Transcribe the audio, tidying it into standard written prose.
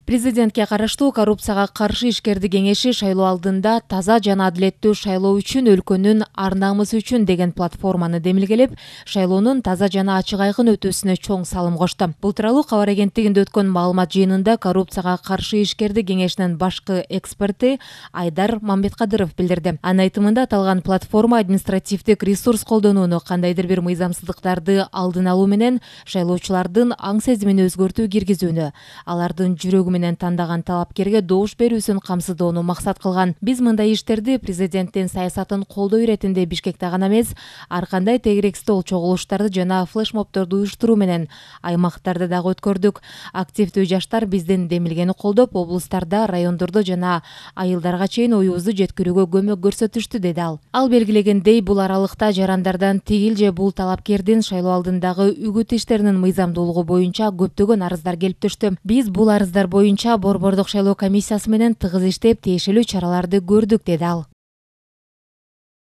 Президентке караштуу коррупцияга каршы ишкерди кеңеши шайлоо алдында таза жана адилеттүү шайлоо үчүн өлкөнүн ар намысы үчүн деген платформаны демилгелеп, шайлоонун таза жана ачык айкын өтүүсүнө чоң салым кошту. Бул тууралуу кабар агенттигинде өткөн маалымат жыйынында коррупцияга каршы ишкерди кеңешинин башкы эксперти Айдар Мамбеткадыров билдирди. Анын айтымында аталган платформа административдик ресурс колдонууну, кандайдыр бир мыйзамсыздыктарды алдын алуу менен шайлоочулардын аң сезимине өзгөртүү киргизүүнү, алардын жүрөгү менен тандаган талапкерге добуш берүүсүн камсыздоону максат кылган. Биз мындай иштерди президенттин саясатын колдоо иретинде Бишкекте гана эмес, ар кандай тегерек стол чогулуштарды жана флешмобторду уюштуруу менен аймактарда дагы өткөрдүк. Активдүү жаштар биздин демилгени колдоп, облустарда, райондордо жана айылдарга чейин оюбузду жеткирүүгө көмөк көрсөтүштү, деди ал. Ал белгилегендей, бул аралыкта жарандардан тигил же бул талапкердин шайлоо алдындагы үгүт иштеринин мыйзамдуулугу боюнча көптөгөн арыздар келип түштү. Биз бул арыздар боюнча Борбордук шайлоо комиссиясы менен тыгыз иштеп, тиешелүү чараларды көрдүк, деди ал.